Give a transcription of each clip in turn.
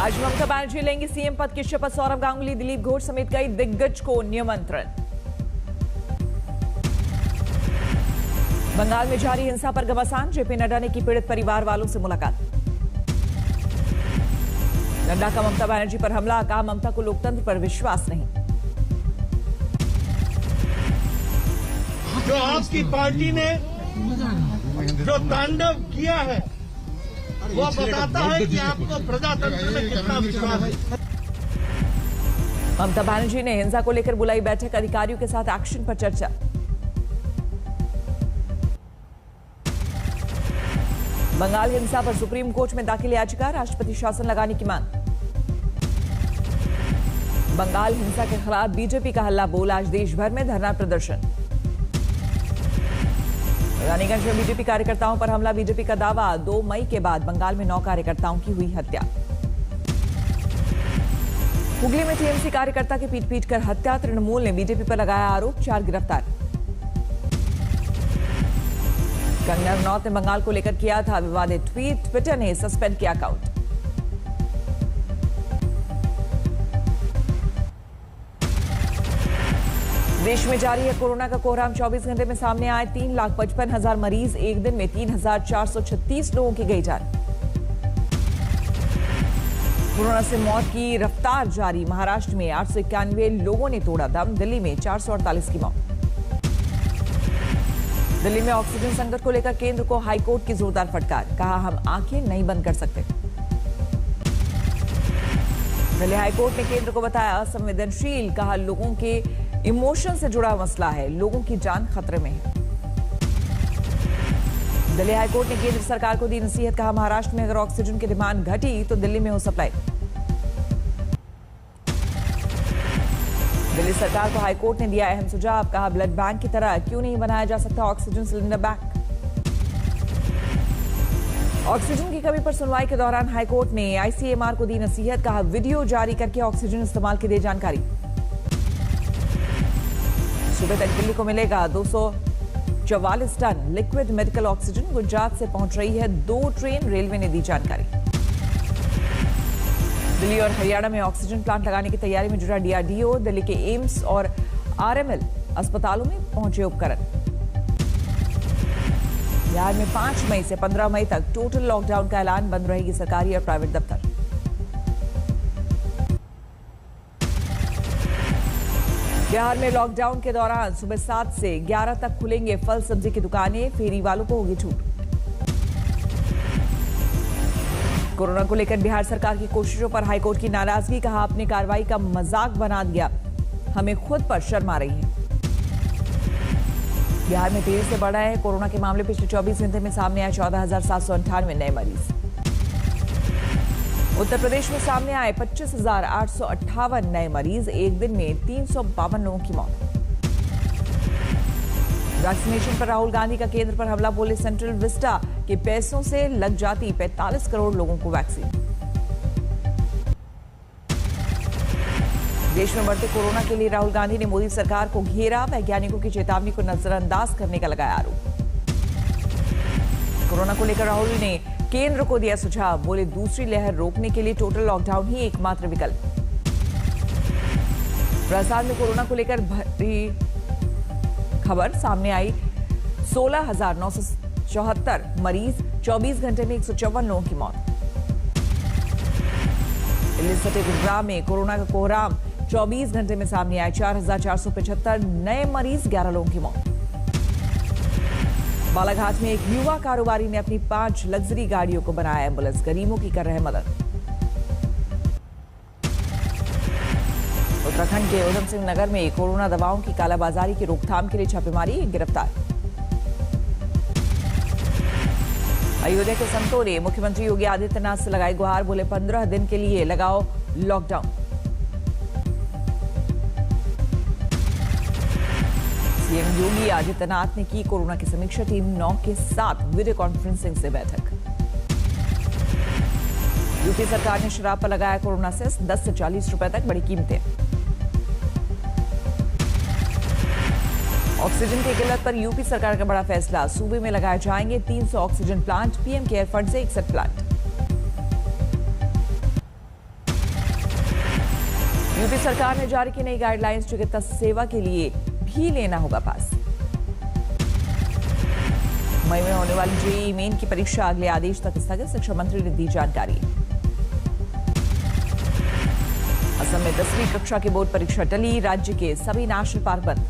आज ममता बनर्जी लेंगी सीएम पद की शपथ। सौरभ गांगुली, दिलीप घोष समेत कई दिग्गज को निमंत्रण। बंगाल में जारी हिंसा पर घमासान, जेपी नड्डा ने की पीड़ित परिवार वालों से मुलाकात। नड्डा का ममता बनर्जी पर हमला, कहा ममता को लोकतंत्र पर विश्वास नहीं। जो आपकी पार्टी ने जो तांडव किया है वो बताता है कि आपको प्रजातंत्र में कितना विश्वास है। ममता बनर्जी ने हिंसा को लेकर बुलाई बैठक, अधिकारियों के साथ एक्शन पर चर्चा। बंगाल हिंसा पर सुप्रीम कोर्ट में दाखिल याचिका, राष्ट्रपति शासन लगाने की मांग। बंगाल हिंसा के खिलाफ बीजेपी का हल्ला बोल, आज देश भर में धरना प्रदर्शन। रानीगंज में बीजेपी कार्यकर्ताओं पर हमला, बीजेपी का दावा 2 मई के बाद बंगाल में 9 कार्यकर्ताओं की हुई हत्या। हुगली में टीएमसी कार्यकर्ता की पीट कर हत्या, तृणमूल ने बीजेपी पर लगाया आरोप, 4 गिरफ्तार। कंगना रनौत ने बंगाल को लेकर किया था विवादित ट्वीट, ट्विटर ने सस्पेंड किया अकाउंट। देश में जारी है कोरोना का कोहराम, 24 घंटे में सामने आए 3,55,000 मरीज, एक दिन में 3,436 लोगों की गई जान। कोरोना से मौत की रफ्तार जारी, महाराष्ट्र में 891 लोगों ने तोड़ा दम, दिल्ली में 448 की मौत। दिल्ली में ऑक्सीजन संकट को लेकर केंद्र को हाईकोर्ट की जोरदार फटकार, कहा हम आंखें नहीं बंद कर सकते। दिल्ली हाईकोर्ट ने केंद्र को बताया असंवेदनशील, कहा लोगों के इमोशन से जुड़ा मसला है, लोगों की जान खतरे में है। दिल्ली हाईकोर्ट ने केंद्र सरकार को दी नसीहत, कहा महाराष्ट्र में अगर ऑक्सीजन की डिमांड घटी तो दिल्ली में हो सप्लाई। दिल्ली सरकार को हाईकोर्ट ने दिया अहम सुझाव, कहा ब्लड बैंक की तरह क्यों नहीं बनाया जा सकता ऑक्सीजन सिलेंडर बैंक। ऑक्सीजन की कमी पर सुनवाई के दौरान हाईकोर्ट ने आईसीएमआर को दी नसीहत, कहा वीडियो जारी करके ऑक्सीजन इस्तेमाल की दे जानकारी। सुबह तक दिल्ली को मिलेगा 244 tonne liquid medical oxygen, Gujarat से पहुंच रही है 2 ट्रेन, रेलवे ने दी जानकारी। दिल्ली और हरियाणा में ऑक्सीजन प्लांट लगाने की तैयारी में जुटा डीआरडीओ, दिल्ली के एम्स और आरएमएल अस्पतालों में पहुंचे उपकरण। बिहार में 5 मई से 15 मई तक टोटल लॉकडाउन का ऐलान, बंद रहेगी सरकारी और प्राइवेट दफ्तर। बिहार में लॉकडाउन के दौरान सुबह 7 से 11 तक खुलेंगे फल सब्जी की दुकानें, फेरी वालों को होगी छूट। कोरोना को लेकर बिहार सरकार की कोशिशों पर हाईकोर्ट की नाराजगी, कहा आपने कार्रवाई का मजाक बना दिया, हमें खुद पर शर्म आ रही है। बिहार में तेजी से बढ़ रहे हैं कोरोना के मामले, पिछले 24 घंटे में सामने आए 14,798 नए मरीज। उत्तर प्रदेश में सामने आए 25,858 नए मरीज, एक दिन में 352 लोगों की मौत। वैक्सीनेशन पर राहुल गांधी का केंद्र पर हमला, बोले सेंट्रल विस्टा के पैसों से लग जाती 45 करोड़ लोगों को वैक्सीन। देश में बढ़ते कोरोना के लिए राहुल गांधी ने मोदी सरकार को घेरा, वैज्ञानिकों की चेतावनी को नजरअंदाज करने का लगाया आरोप। कोरोना को लेकर राहुल ने केंद्र को दिया सुझाव, बोले दूसरी लहर रोकने के लिए टोटल लॉकडाउन ही एकमात्र विकल्प। राजस्थान में कोरोना को लेकर भरी खबर सामने आई, 16,974 मरीज, 24 घंटे में 154 लोगों की मौत। दिल्ली सटे गुरुग्राम में कोरोना का कोहराम, 24 घंटे में सामने आए 4,475 नए मरीज, 11 लोगों की मौत। बालाघाट में एक युवा कारोबारी ने अपनी 5 लग्जरी गाड़ियों को बनाया एम्बुलेंस, गरीबों की कर रहे मदद। उत्तराखंड के उधम सिंह नगर में कोरोना दवाओं की कालाबाजारी की रोकथाम के लिए छापेमारी, गिरफ्तार। अयोध्या के संतों ने मुख्यमंत्री योगी आदित्यनाथ से लगाई गुहार, बोले 15 दिन के लिए लगाओ लॉकडाउन। सीएम योगी आदित्यनाथ ने की कोरोना की समीक्षा, टीम 9 के साथ वीडियो कॉन्फ्रेंसिंग से बैठक। यूपी सरकार ने शराब पर लगाया कोरोना सेस, 10 से 40 रुपए तक बड़ी कीमतें। ऑक्सीजन की किल्लत पर यूपी सरकार का बड़ा फैसला, सूबे में लगाए जाएंगे 300 oxygen plant, PM care fund से 61 प्लांट। यूपी सरकार ने जारी की नई गाइडलाइंस, चिकित्सा सेवा के लिए भी लेना होगा पास। मई में होने वाली जेईई मेन की परीक्षा अगले आदेश तक स्थगित, शिक्षा मंत्री ने दी जानकारी। असम में 10वीं कक्षा की बोर्ड परीक्षा टली, राज्य के सभी नेशनल पार्क बंद।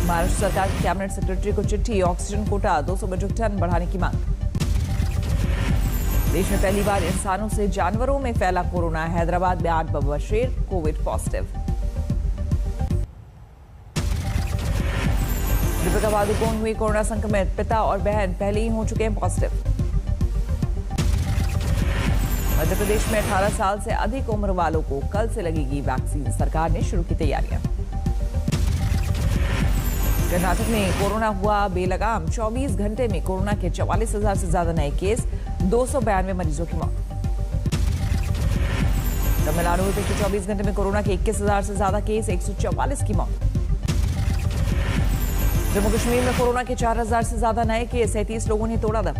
महाराष्ट्र सरकार की कैबिनेट सेक्रेटरी को चिट्ठी, ऑक्सीजन कोटा 200 मीट्रिक टन बढ़ाने की मांग। देश में पहली बार इंसानों से जानवरों में फैला कोरोना, हैदराबाद में 8 बवासीर कोविड पॉजिटिव। दीपिका पादुकोण हुई कोरोना संक्रमित, पिता और बहन पहले ही हो चुके हैं पॉजिटिव। मध्य प्रदेश में 18 साल से अधिक उम्र वालों को कल से लगेगी वैक्सीन, सरकार ने शुरू की तैयारियां। कर्नाटक में कोरोना हुआ बेलगाम, 24 घंटे में कोरोना के 44,000 से ज्यादा नए केस, 292 मरीजों की मौत। तमिलनाडु में पिछले 24 घंटे में कोरोना के 21,000 से ज्यादा केस, 144 की मौत। जम्मू कश्मीर में कोरोना के 4,000 से ज्यादा नए केस, 37 लोगों ने तोड़ा दम।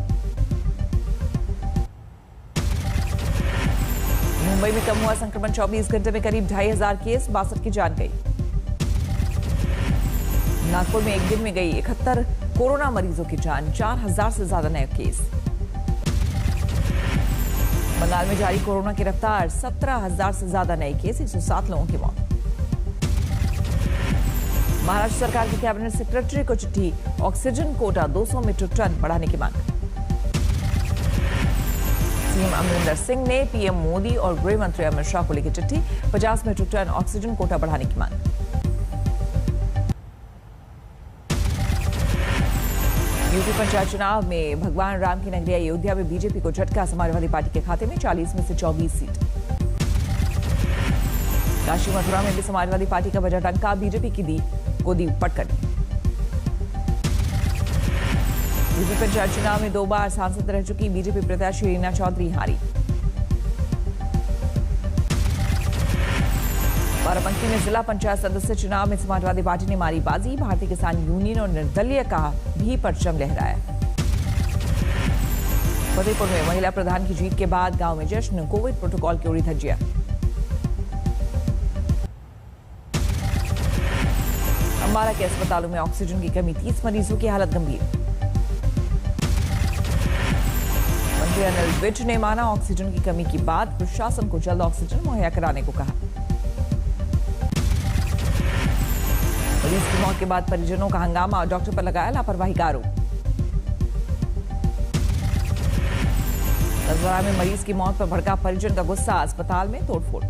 मुंबई में कम हुआ संक्रमण, 24 घंटे में करीब 2,500 केस, 62 की जान गई। नागपुर में एक दिन में गई 71 कोरोना मरीजों की जान, 4,000 से ज्यादा नए केस। बंगाल में जारी कोरोना की रफ्तार, 17,000 से ज्यादा नए केस, 107 लोगों की मौत। महाराष्ट्र सरकार की कैबिनेट सेक्रेटरी को चिट्ठी, ऑक्सीजन कोटा 200 मीट्रिक टन बढ़ाने की मांग। सीएम अमरिंदर सिंह ने पीएम मोदी और गृह मंत्री अमित शाह को लिखी चिट्ठी, 50 मीट्रिक टन ऑक्सीजन कोटा बढ़ाने की मांग। यूपी पंचायत चुनाव में भगवान राम की नगरी अयोध्या में बीजेपी को झटका, समाजवादी पार्टी के खाते में 40 में से 24 सीट। काशी मथुरा में भी समाजवादी पार्टी का बजट अंका, बीजेपी की दी पटकनी। यूपी पंचायत चुनाव में 2 बार सांसद रह चुकी बीजेपी प्रत्याशी रीना चौधरी हारी। बाराबंकी में जिला पंचायत सदस्य चुनाव में समाजवादी पार्टी ने मारी बाजी, भारतीय किसान यूनियन और निर्दलीय का भी परचम लहराया। फतेहपुर में महिला प्रधान की जीत के बाद गांव में जश्न, कोविड प्रोटोकॉल की उड़ी धज्जियां। अंबाला के अस्पतालों में ऑक्सीजन की कमी, 30 मरीजों की हालत गंभीर। मंत्री अनिल विज ने माना ऑक्सीजन की कमी की बात, प्रशासन को जल्द ऑक्सीजन मुहैया कराने को कहा। मरीज की मौत के बाद परिजनों का हंगामा, डॉक्टर पर लगाया लापरवाही का आरोप। नजरा में मरीज की मौत पर भड़का परिजन का गुस्सा, अस्पताल में तोड़फोड़।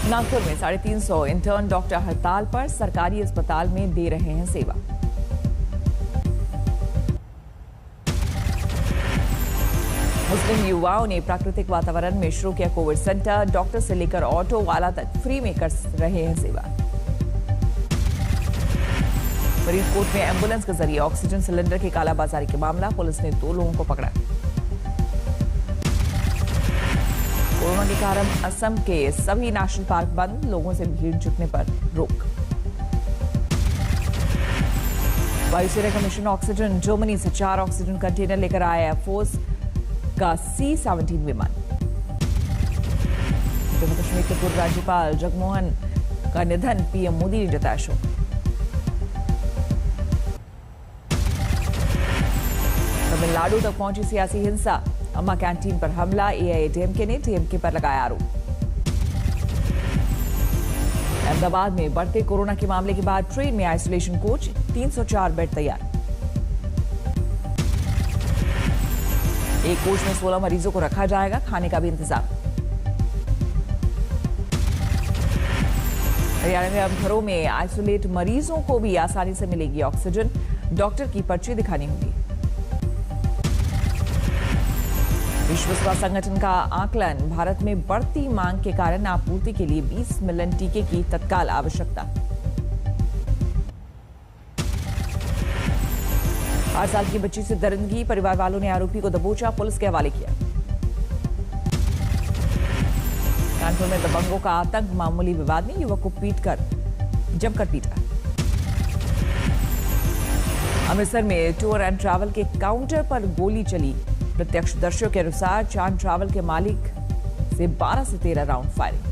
नागपुर में 350 इंटर्न डॉक्टर हड़ताल पर, सरकारी अस्पताल में दे रहे हैं सेवा। मुस्लिम युवाओं ने प्राकृतिक वातावरण में शुरू किया कोविड सेंटर, डॉक्टर से लेकर ऑटो वाला तक फ्री में कर रहे हैं सेवा। फरीदकोट में एम्बुलेंस के जरिए ऑक्सीजन सिलेंडर की कालाबाजारी के मामला, पुलिस ने 2 लोगों को पकड़ा। कोरोना के कारण असम के सभी नेशनल पार्क बंद, लोगों से भीड़ जुटने पर रोक। वायुसेना का मिशन ऑक्सीजन, जर्मनी से 4 ऑक्सीजन कंटेनर लेकर आया एयरफोर्स का C-17 विमान। जम्मू कश्मीर के पूर्व राज्यपाल जगमोहन का निधन, पीएम मोदी ने जताया शोक। तमिलनाडु तक पहुंची सियासी हिंसा, अम्मा कैंटीन पर हमला, एआईएडीएमके ने डीएमके पर लगाया आरोप। अहमदाबाद में बढ़ते कोरोना के मामले के बाद ट्रेन में आइसोलेशन कोच, 304 बेड तैयार। एक कोच में 16 मरीजों को रखा जाएगा, खाने का भी इंतजाम। हरियाणा में अब घरों में आइसोलेट मरीजों को भी आसानी से मिलेगी ऑक्सीजन, डॉक्टर की पर्ची दिखानी होगी। विश्व स्वास्थ्य संगठन का आकलन, भारत में बढ़ती मांग के कारण आपूर्ति के लिए 20 मिलियन टीके की तत्काल आवश्यकता। 8 साल की बच्ची से दरिंदगी, परिवार वालों ने आरोपी को दबोचा, पुलिस के हवाले किया। कानपुर में दबंगों का आतंक, मामूली विवाद में युवक को जमकर पीटा। अमृतसर में टूर एंड ट्रैवल के काउंटर पर गोली चली, प्रत्यक्षदर्शियों के अनुसार चांद ट्रैवल के मालिक से 12 से 13 राउंड फायरिंग।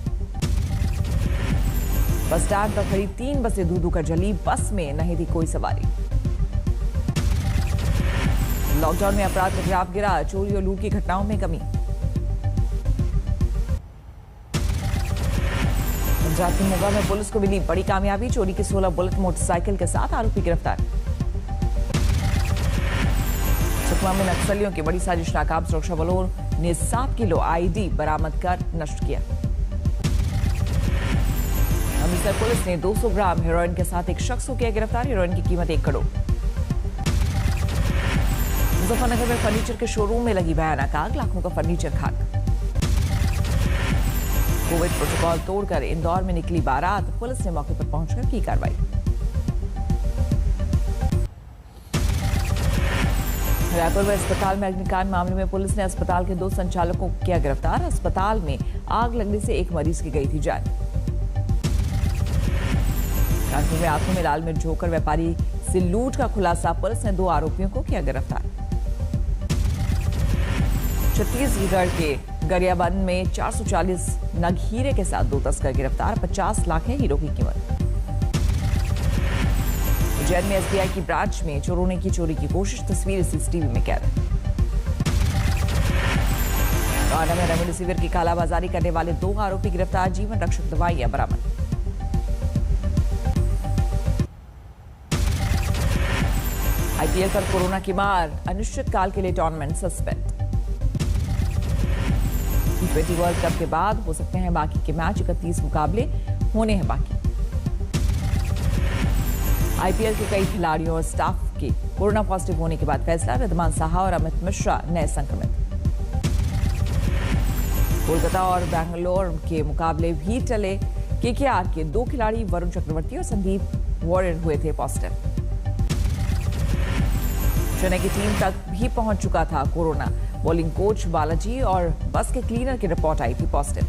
बस स्टैंड पर खड़ी 3 बसें धू-धू कर जली, बस में नहीं थी कोई सवारी। लॉकडाउन में अपराध का ग्राफ गिरा, चोरी और लूट की घटनाओं में कमी। पंजाब के मोगा में पुलिस को मिली बड़ी कामयाबी, चोरी की 16 बुलेट मोटरसाइकिल के साथ आरोपी गिरफ्तार। सुकमा में नक्सलियों की बड़ी साजिश नाकाम, सुरक्षा बलों ने 7 किलो आईडी बरामद कर नष्ट किया। अमृतसर पुलिस ने 200 ग्राम हेरोइन के साथ एक शख्स को किया गिरफ्तार, हेरोइन की कीमत 1 करोड़। मुजफ्फरनगर में फर्नीचर के शोरूम में लगी भयानक आग, लाखों का फर्नीचर खाक। कोविड प्रोटोकॉल तोड़कर इंदौर में निकली बारात, पुलिस ने मौके पर पहुंचकर की कार्रवाई। रायपुर में अस्पताल में अग्निकांड मामले में पुलिस ने अस्पताल के 2 संचालकों को किया गिरफ्तार, अस्पताल में आग लगने से एक मरीज की गई थी जान। कानपुर में आंखों में लाल मिर्च झोंककर व्यापारी से लूट का खुलासा, पुलिस ने 2 आरोपियों को किया गिरफ्तार। छत्तीसगढ़ के गरियाबंद में 440 नग हीरे के साथ 2 तस्कर गिरफ्तार, 50 लाख है हीरो की कीमत। उज्जैन में एसबीआई की ब्रांच में चोरों ने की चोरी की कोशिश, तस्वीर सीसीटीवी में कैद। नोएडा में रेमडेसिविर की कालाबाजारी करने वाले 2 आरोपी गिरफ्तार, जीवन रक्षक दवाइयां बरामद। आईपीएल पर कोरोना की मार, अनिश्चितकाल के लिए tournament suspend. T20 world cup के बाद हो सकते हैं बाकी के मैच, 31 मुकाबले होने हैं बाकी। आईपीएल के कई खिलाड़ियों और स्टाफ के कोरोना पॉजिटिव होने के बाद फैसला, रिद्धमान साहा और अमित मिश्रा नए संक्रमित। कोलकाता और बेंगलोर के मुकाबले भी टले, केकेआर के 2 खिलाड़ी वरुण चक्रवर्ती और संदीप वॉरियर हुए थे पॉजिटिव। चेन्नई की टीम तक भी पहुंच चुका था कोरोना, बॉलिंग कोच बालाजी और बस के क्लीनर की रिपोर्ट आई थी पॉजिटिव।